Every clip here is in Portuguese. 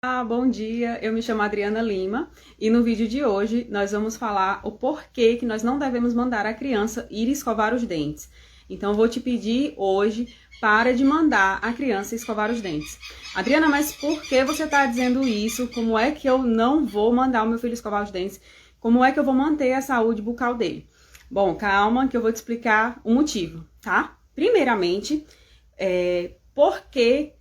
Bom dia, eu me chamo Adriana Lima e no vídeo de hoje nós vamos falar o porquê que nós não devemos mandar a criança ir escovar os dentes. Então eu vou te pedir hoje para de mandar a criança escovar os dentes. Adriana, mas por que você está dizendo isso? Como é que eu não vou mandar o meu filho escovar os dentes? Como é que eu vou manter a saúde bucal dele? Bom, calma que eu vou te explicar o motivo, tá? Primeiramente, por que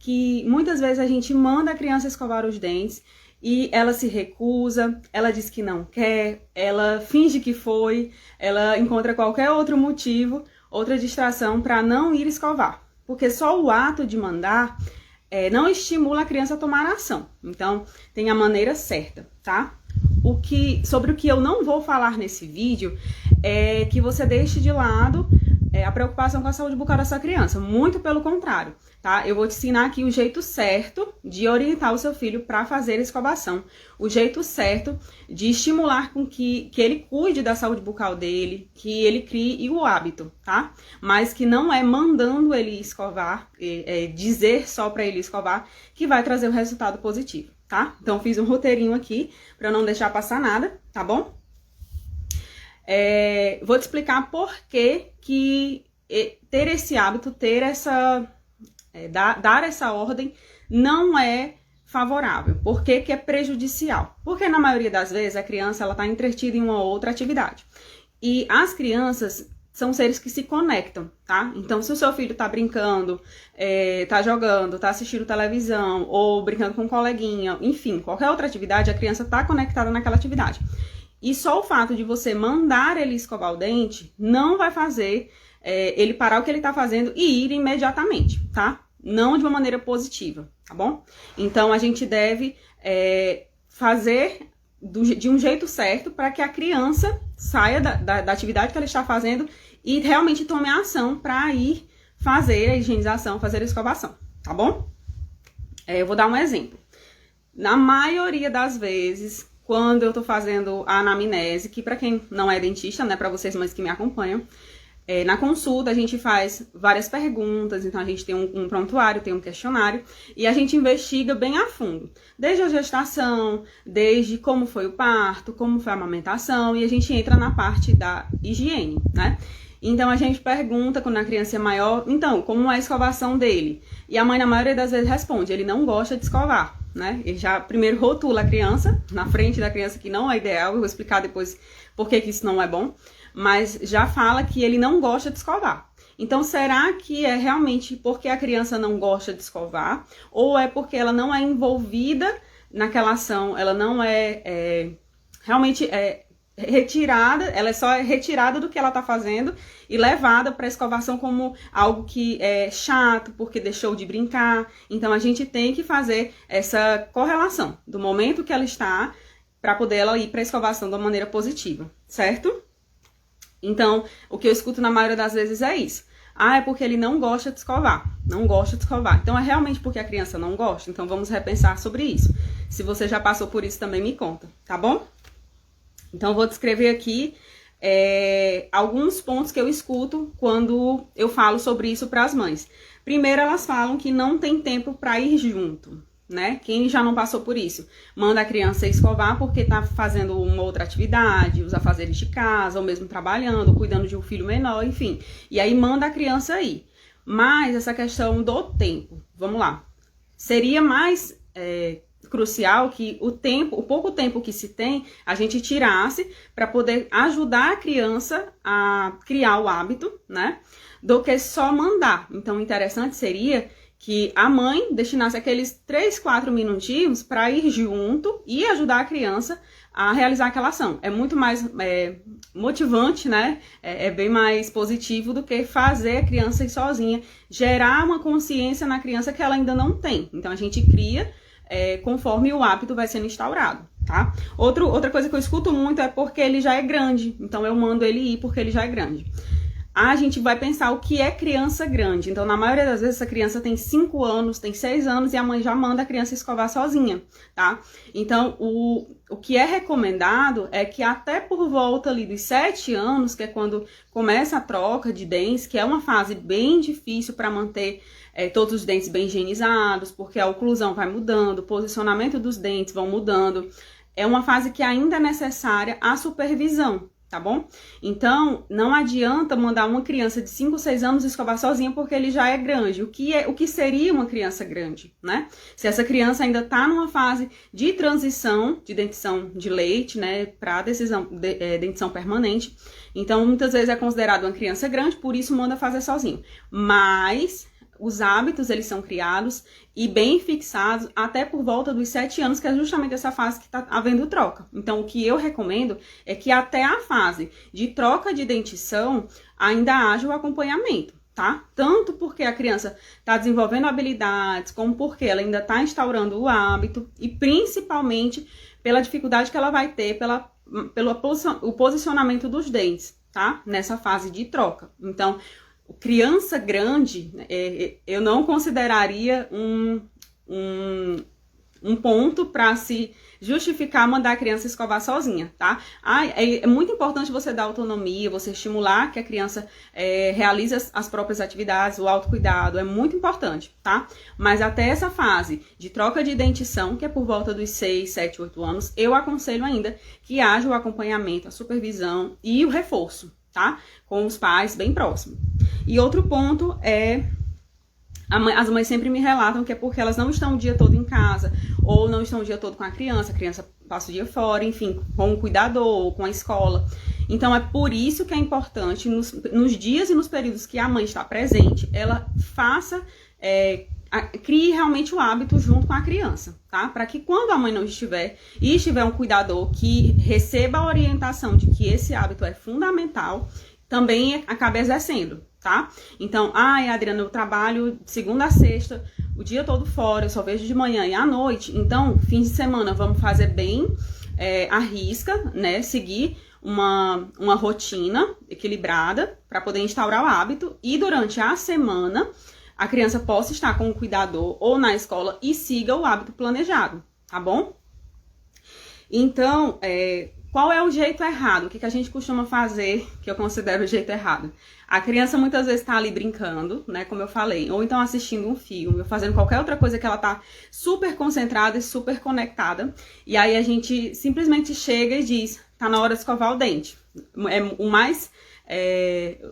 muitas vezes a gente manda a criança escovar os dentes e ela se recusa, ela diz que não quer, ela finge que foi, ela encontra qualquer outro motivo, outra distração para não ir escovar. Porque só o ato de mandar não estimula a criança a tomar ação. Então, tem a maneira certa, tá? Sobre o que eu não vou falar nesse vídeo é que você deixe de lado a preocupação com a saúde bucal da sua criança. Muito pelo contrário, tá? Eu vou te ensinar aqui o jeito certo de orientar o seu filho para fazer a escovação. O jeito certo de estimular com que ele cuide da saúde bucal dele, que ele crie o hábito, tá? Mas que não é mandando ele escovar, dizer só para ele escovar, que vai trazer o resultado positivo, tá? Então, fiz um roteirinho aqui para não deixar passar nada, tá bom? Vou te explicar por que ter esse hábito, dar essa ordem não é favorável. Por que é prejudicial? Porque na maioria das vezes a criança está entretida em uma outra atividade. E as crianças são seres que se conectam, tá? Então, se o seu filho tá brincando, tá jogando, tá assistindo televisão, ou brincando com um coleguinha, enfim, qualquer outra atividade, a criança tá conectada naquela atividade. E só o fato de você mandar ele escovar o dente não vai fazer ele parar o que ele tá fazendo e ir imediatamente, tá? Não de uma maneira positiva, tá bom? Então, a gente deve fazer de um jeito certo para que a criança saia da atividade que ela está fazendo e realmente tome a ação para ir fazer a higienização, fazer a escovação, tá bom? Eu vou dar um exemplo. Na maioria das vezes, quando eu tô fazendo a anamnese, que para quem não é dentista, né, para vocês mães que me acompanham, na consulta a gente faz várias perguntas, então a gente tem um prontuário, tem um questionário, e a gente investiga bem a fundo, desde a gestação, desde como foi o parto, como foi a amamentação, e a gente entra na parte da higiene, né? Então a gente pergunta quando a criança é maior, então, como é a escovação dele? E a mãe na maioria das vezes responde, ele não gosta de escovar, né? Ele já primeiro rotula a criança, na frente da criança, que não é ideal, eu vou explicar depois por que isso não é bom, mas já fala que ele não gosta de escovar. Então, será que é realmente porque a criança não gosta de escovar? Ou é porque ela não é envolvida naquela ação, ela não realmente retirada, ela é só retirada do que ela tá fazendo e levada para a escovação como algo que é chato, porque deixou de brincar. Então, a gente tem que fazer essa correlação do momento que ela está para poder ela ir para a escovação de uma maneira positiva, certo? Então, o que eu escuto na maioria das vezes é isso. É porque ele não gosta de escovar. Não gosta de escovar. Então, é realmente porque a criança não gosta? Então, vamos repensar sobre isso. Se você já passou por isso, também me conta, tá bom? Então, eu vou descrever aqui alguns pontos que eu escuto quando eu falo sobre isso para as mães. Primeiro, elas falam que não tem tempo para ir junto, né? Quem já não passou por isso? Manda a criança escovar porque tá fazendo uma outra atividade, os afazeres de casa, ou mesmo trabalhando, cuidando de um filho menor, enfim. E aí manda a criança ir. Mas essa questão do tempo, vamos lá. Seria mais crucial que o pouco tempo que se tem, a gente tirasse para poder ajudar a criança a criar o hábito, né? Do que só mandar. Então, o interessante seria que a mãe destinasse aqueles 3, 4 minutinhos para ir junto e ajudar a criança a realizar aquela ação. É muito mais motivante, né? É bem mais positivo do que fazer a criança ir sozinha, gerar uma consciência na criança que ela ainda não tem. Então, a gente cria conforme o hábito vai sendo instaurado, tá? Outra coisa que eu escuto muito é porque ele já é grande. Então, eu mando ele ir porque ele já é grande. a gente vai pensar o que é criança grande. Então, na maioria das vezes, essa criança tem 5 anos, tem 6 anos e a mãe já manda a criança escovar sozinha, tá? Então, o que é recomendado é que até por volta ali dos 7 anos, que é quando começa a troca de dentes, que é uma fase bem difícil para manter todos os dentes bem higienizados, porque a oclusão vai mudando, o posicionamento dos dentes vão mudando. É uma fase que ainda é necessária a supervisão, tá bom? Então, não adianta mandar uma criança de 5, 6 anos escovar sozinha porque ele já é grande. O que seria uma criança grande, né? Se essa criança ainda tá numa fase de transição de dentição de leite, né, para dentição permanente, então muitas vezes é considerado uma criança grande, por isso manda fazer sozinho. Mas os hábitos, eles são criados e bem fixados até por volta dos 7 anos, que é justamente essa fase que está havendo troca. Então, o que eu recomendo é que até a fase de troca de dentição ainda haja o acompanhamento, tá? Tanto porque a criança está desenvolvendo habilidades, como porque ela ainda está instaurando o hábito e principalmente pela dificuldade que ela vai ter pelo posicionamento dos dentes, tá? Nessa fase de troca. Então, criança grande, eu não consideraria um ponto para se justificar mandar a criança escovar sozinha, tá? É muito importante você dar autonomia, você estimular que a criança realize as próprias atividades, o autocuidado, é muito importante, tá? Mas até essa fase de troca de dentição, que é por volta dos 6, 7, 8 anos, eu aconselho ainda que haja o acompanhamento, a supervisão e o reforço, tá? Com os pais bem próximos. E outro ponto é, as mães sempre me relatam que é porque elas não estão o dia todo em casa, ou não estão o dia todo com a criança passa o dia fora, enfim, com o cuidador, ou com a escola. Então, é por isso que é importante, nos dias e nos períodos que a mãe está presente, ela crie realmente o hábito junto com a criança, tá? Para que quando a mãe não estiver, e estiver um cuidador que receba a orientação de que esse hábito é fundamental, também acabe exercendo, tá? Então, Adriana, eu trabalho de segunda a sexta, o dia todo fora, eu só vejo de manhã e à noite, então, fim de semana, vamos fazer bem à risca, né? Seguir uma rotina equilibrada para poder instaurar o hábito e durante a semana a criança possa estar com o cuidador ou na escola e siga o hábito planejado, tá bom? Então, qual é o jeito errado? O que a gente costuma fazer que eu considero o jeito errado? A criança muitas vezes está ali brincando, né, como eu falei, ou então assistindo um filme, ou fazendo qualquer outra coisa que ela tá super concentrada e super conectada, e aí a gente simplesmente chega e diz, tá na hora de escovar o dente.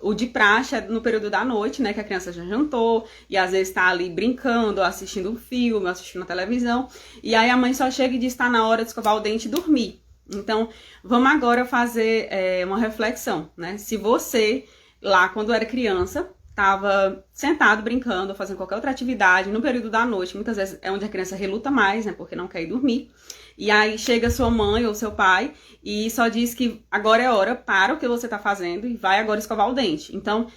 O de praxe é no período da noite, né, que a criança já jantou, e às vezes tá ali brincando, assistindo um filme, assistindo a televisão, e aí a mãe só chega e diz, tá na hora de escovar o dente e dormir. Então, vamos agora fazer uma reflexão, né? Se você, lá quando era criança, estava sentado brincando, fazendo qualquer outra atividade, no período da noite, muitas vezes é onde a criança reluta mais, né? Porque não quer ir dormir. E aí chega sua mãe ou seu pai e só diz que agora é hora, para o que você está fazendo e vai agora escovar o dente. Então,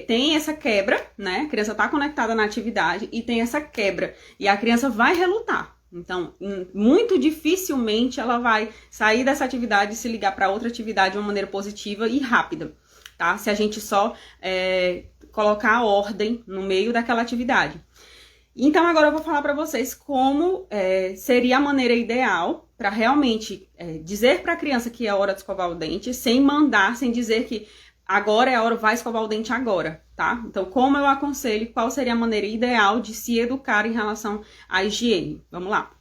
tem essa quebra, né? A criança está conectada na atividade e tem essa quebra. E a criança vai relutar. Então, muito dificilmente ela vai sair dessa atividade e se ligar para outra atividade de uma maneira positiva e rápida, tá? Se a gente só colocar a ordem no meio daquela atividade. Então, agora eu vou falar para vocês como seria a maneira ideal para realmente dizer para a criança que é hora de escovar o dente, sem mandar, sem dizer que agora é a hora, vai escovar o dente agora, tá? Então, como eu aconselho, qual seria a maneira ideal de se educar em relação à higiene? Vamos lá.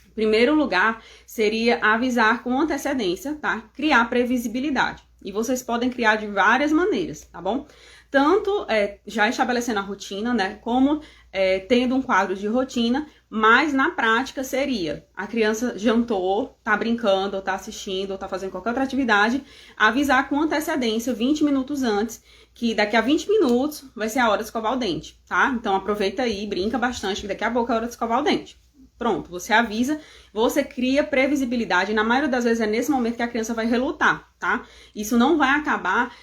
Em primeiro lugar, seria avisar com antecedência, tá? Criar previsibilidade. E vocês podem criar de várias maneiras, tá bom? Tanto já estabelecendo a rotina, né? Como tendo um quadro de rotina, mas na prática seria, a criança jantou, tá brincando, ou tá assistindo, ou tá fazendo qualquer outra atividade, avisar com antecedência, 20 minutos antes, que daqui a 20 minutos vai ser a hora de escovar o dente, tá? Então aproveita aí, brinca bastante, que daqui a pouco é a hora de escovar o dente. Pronto, você avisa, você cria previsibilidade, e na maioria das vezes é nesse momento que a criança vai relutar, tá? Isso não vai acabar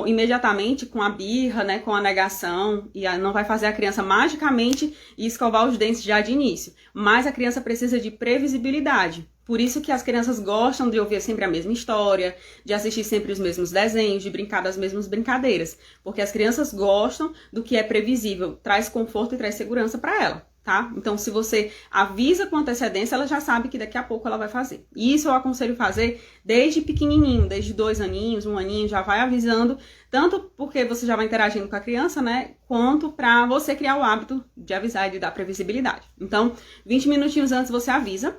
imediatamente com a birra, né, com a negação, e não vai fazer a criança magicamente escovar os dentes já de início, mas a criança precisa de previsibilidade. Por isso que as crianças gostam de ouvir sempre a mesma história, de assistir sempre os mesmos desenhos, de brincar das mesmas brincadeiras, porque as crianças gostam do que é previsível, traz conforto e traz segurança para ela. Tá? Então, se você avisa com antecedência, ela já sabe que daqui a pouco ela vai fazer. E isso eu aconselho fazer desde pequenininho, desde 2 aninhos, 1 aninho, já vai avisando, tanto porque você já vai interagindo com a criança, né, quanto para você criar o hábito de avisar e de dar previsibilidade. Então, 20 minutinhos antes você avisa,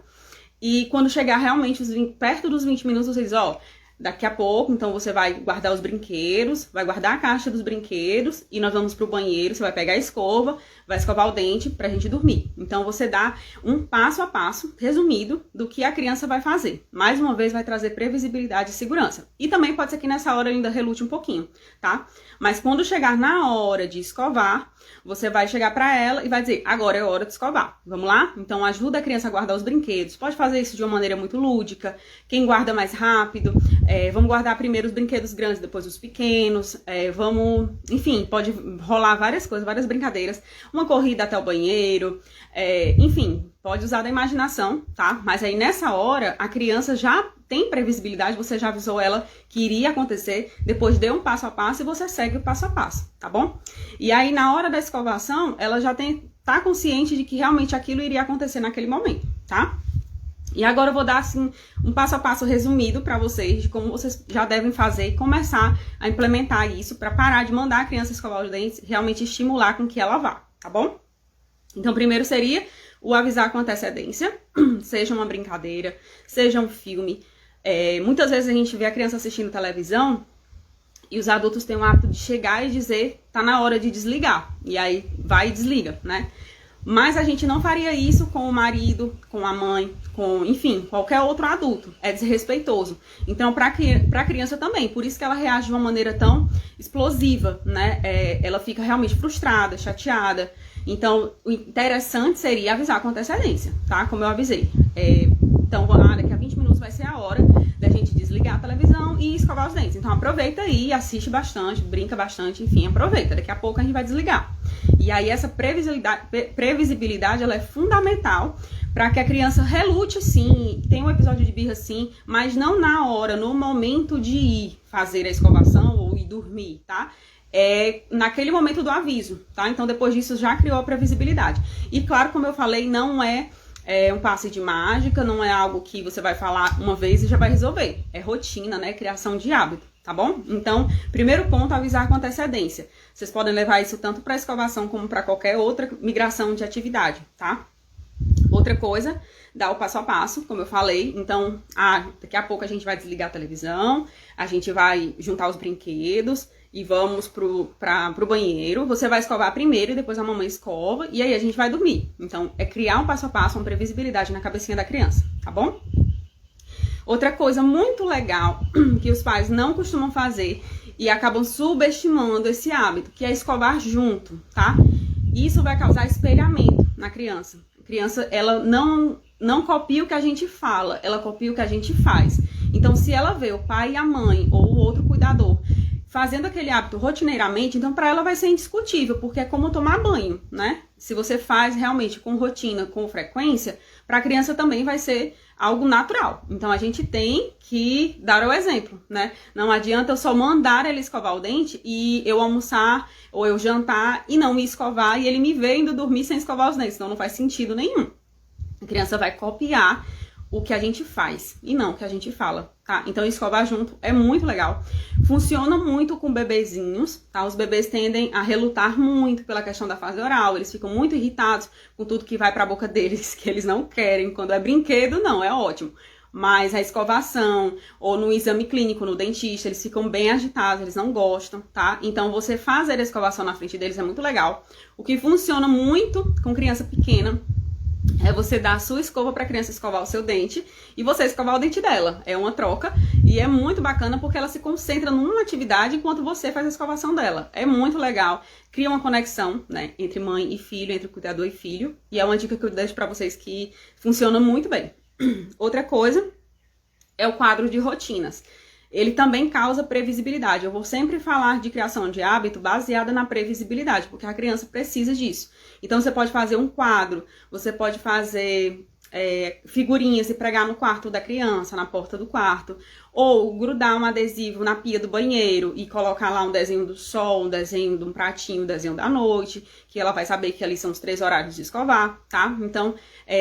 e quando chegar realmente perto dos 20 minutos, você diz, ó, daqui a pouco, então você vai guardar os brinquedos, vai guardar a caixa dos brinquedos e nós vamos pro banheiro, você vai pegar a escova, vai escovar o dente pra gente dormir. Então você dá um passo a passo resumido do que a criança vai fazer. Mais uma vez vai trazer previsibilidade e segurança. E também pode ser que nessa hora ainda relute um pouquinho, tá? Mas quando chegar na hora de escovar, você vai chegar pra ela e vai dizer, agora é hora de escovar. Vamos lá? Então ajuda a criança a guardar os brinquedos. Pode fazer isso de uma maneira muito lúdica. Quem guarda mais rápido, vamos guardar primeiro os brinquedos grandes, depois os pequenos. Enfim, pode rolar várias coisas, várias brincadeiras. Uma corrida até o banheiro, enfim, pode usar da imaginação, tá? Mas aí nessa hora, a criança já tem previsibilidade, você já avisou ela que iria acontecer, depois dê um passo a passo e você segue o passo a passo, tá bom? E aí na hora da escovação, ela já tá consciente de que realmente aquilo iria acontecer naquele momento, tá? E agora eu vou dar, assim, um passo a passo resumido para vocês de como vocês já devem fazer e começar a implementar isso para parar de mandar a criança escovar os dentes, realmente estimular com que ela vá, tá bom? Então, primeiro seria o avisar com antecedência, seja uma brincadeira, seja um filme. Muitas vezes a gente vê a criança assistindo televisão e os adultos têm o hábito de chegar e dizer, tá na hora de desligar, e aí vai e desliga, né? Mas a gente não faria isso com o marido, com a mãe, enfim, qualquer outro adulto. É desrespeitoso. Então, para a criança também. Por isso que ela reage de uma maneira tão explosiva, né? Ela fica realmente frustrada, chateada. Então, o interessante seria avisar com antecedência, tá? Como eu avisei. Então, daqui a 20 minutos vai ser a hora da gente desligar a televisão e escovar os dentes. Então, aproveita aí, assiste bastante, brinca bastante, enfim, aproveita. Daqui a pouco a gente vai desligar. E aí essa previsibilidade ela é fundamental para que a criança relute sim, tenha um episódio de birra sim, mas não na hora, no momento de ir fazer a escovação ou ir dormir, tá? Naquele momento do aviso, tá? Então depois disso já criou a previsibilidade. E claro, como eu falei, não é um passe de mágica, não é algo que você vai falar uma vez e já vai resolver. É rotina, né? Criação de hábito. Tá bom? Então, primeiro ponto, avisar com antecedência. Vocês podem levar isso tanto para escovação como para qualquer outra migração de atividade, tá? Outra coisa, dar o passo a passo, como eu falei. Então, daqui a pouco a gente vai desligar a televisão, a gente vai juntar os brinquedos e vamos pro banheiro. Você vai escovar primeiro e depois a mamãe escova e aí a gente vai dormir. Então, é criar um passo a passo, uma previsibilidade na cabecinha da criança, tá bom? Outra coisa muito legal que os pais não costumam fazer e acabam subestimando esse hábito, que é escovar junto, tá? Isso vai causar espelhamento na criança. A criança, ela não copia o que a gente fala, ela copia o que a gente faz. Então, se ela vê o pai e a mãe ou o outro cuidador fazendo aquele hábito rotineiramente, então para ela vai ser indiscutível, porque é como tomar banho, né? Se você faz realmente com rotina, com frequência, para a criança também vai ser algo natural. Então a gente tem que dar o exemplo, né? Não adianta eu só mandar ele escovar o dente e eu almoçar ou eu jantar e não me escovar e ele me ver indo dormir sem escovar os dentes, então não faz sentido nenhum. A criança vai copiar o que a gente faz e não o que a gente fala, tá? Então escovar junto é muito legal. Funciona muito com bebezinhos, tá? Os bebês tendem a relutar muito pela questão da fase oral, eles ficam muito irritados com tudo que vai pra boca deles, que eles não querem. Quando é brinquedo, não, é ótimo. Mas a escovação ou no exame clínico, no dentista, eles ficam bem agitados, eles não gostam, tá? Então você fazer a escovação na frente deles é muito legal. O que funciona muito com criança pequena é você dar a sua escova para a criança escovar o seu dente e você escovar o dente dela. É uma troca e é muito bacana porque ela se concentra numa atividade enquanto você faz a escovação dela. É muito legal, cria uma conexão, né, entre mãe e filho, entre cuidador e filho, e é uma dica que eu deixo para vocês que funciona muito bem. Outra coisa é o quadro de rotinas. Ele também causa previsibilidade. Eu vou sempre falar de criação de hábito baseada na previsibilidade, porque a criança precisa disso. Então, você pode fazer um quadro, você pode fazer figurinhas e pregar no quarto da criança, na porta do quarto, ou grudar um adesivo na pia do banheiro e colocar lá um desenho do sol, um desenho de um pratinho, um desenho da noite, que ela vai saber que ali são os 3 horários de escovar, tá? Então,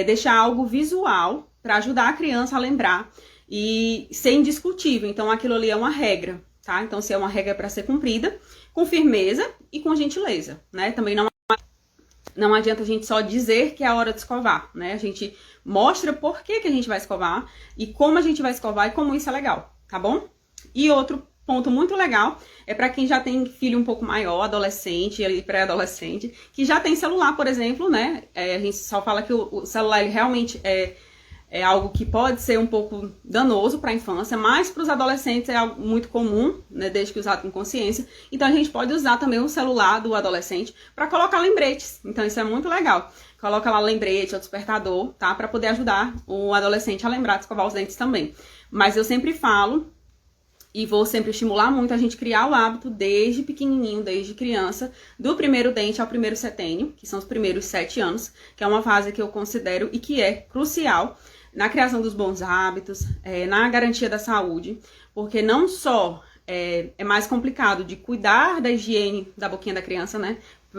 deixar algo visual para ajudar a criança a lembrar e ser indiscutível. Então, aquilo ali é uma regra, tá? Então, se é uma regra para ser cumprida, com firmeza e com gentileza, né? Também não adianta a gente só dizer que é a hora de escovar, né? A gente mostra por que a gente vai escovar e como a gente vai escovar e como isso é legal, tá bom? E outro ponto muito legal é para quem já tem filho um pouco maior, adolescente e pré-adolescente, que já tem celular, por exemplo, né? A gente só fala que o celular ele realmente é algo que pode ser um pouco danoso para a infância, mas para os adolescentes é algo muito comum, né, desde que usado com consciência. Então, a gente pode usar também o celular do adolescente para colocar lembretes. Então, isso é muito legal. Coloca lá lembrete ou despertador, tá? Para poder ajudar o adolescente a lembrar de escovar os dentes também. Mas eu sempre falo e vou sempre estimular muito a gente criar o hábito desde pequenininho, desde criança, do primeiro dente ao primeiro setênio, que são os primeiros 7 anos, que é uma fase que eu considero e que é crucial na criação dos bons hábitos, na garantia da saúde, porque não só é mais complicado de cuidar da higiene da boquinha da criança, né,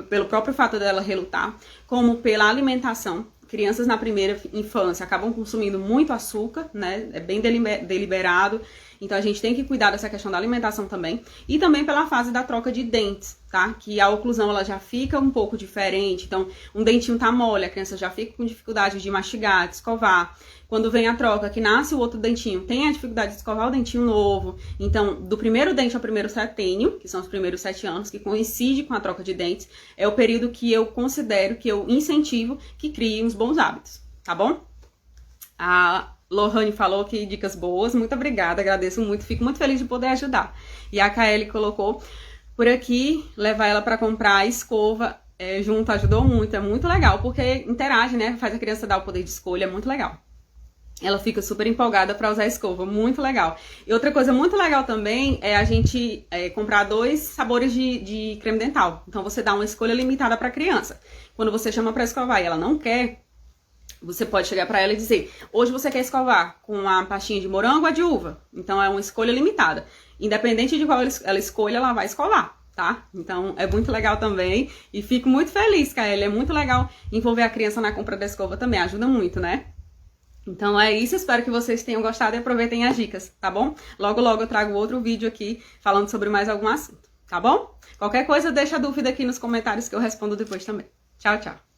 pelo próprio fato dela relutar, como pela alimentação. Crianças na primeira infância acabam consumindo muito açúcar, né, é bem deliberado, então a gente tem que cuidar dessa questão da alimentação também, e também pela fase da troca de dentes, tá? Que a oclusão ela já fica um pouco diferente, então um dentinho tá mole, a criança já fica com dificuldade de mastigar, de escovar. Quando vem a troca, que nasce o outro dentinho, tem a dificuldade de escovar o dentinho novo. Então, do primeiro dente ao primeiro setênio, que são os primeiros 7 anos, que coincide com a troca de dentes, é o período que eu considero, que eu incentivo que crie uns bons hábitos, tá bom? A Lohane falou que dicas boas, muito obrigada, agradeço muito, fico muito feliz de poder ajudar. E a Kaeli colocou por aqui, levar ela para comprar a escova junto ajudou muito, é muito legal, porque interage, né, faz a criança dar o poder de escolha, é muito legal. Ela fica super empolgada para usar a escova, muito legal. E outra coisa muito legal também é a gente comprar 2 sabores de creme dental. Então você dá uma escolha limitada para a criança. Quando você chama para escovar e ela não quer, você pode chegar para ela e dizer: hoje você quer escovar com a pastinha de morango ou a de uva? Então é uma escolha limitada. Independente de qual ela escolha, ela vai escovar, tá? Então é muito legal também. E fico muito feliz, Kaeli. É muito legal envolver a criança na compra da escova também. Ajuda muito, né? Então é isso, espero que vocês tenham gostado e aproveitem as dicas, tá bom? Logo, logo eu trago outro vídeo aqui falando sobre mais algum assunto, tá bom? Qualquer coisa, deixa a dúvida aqui nos comentários que eu respondo depois também. Tchau, tchau!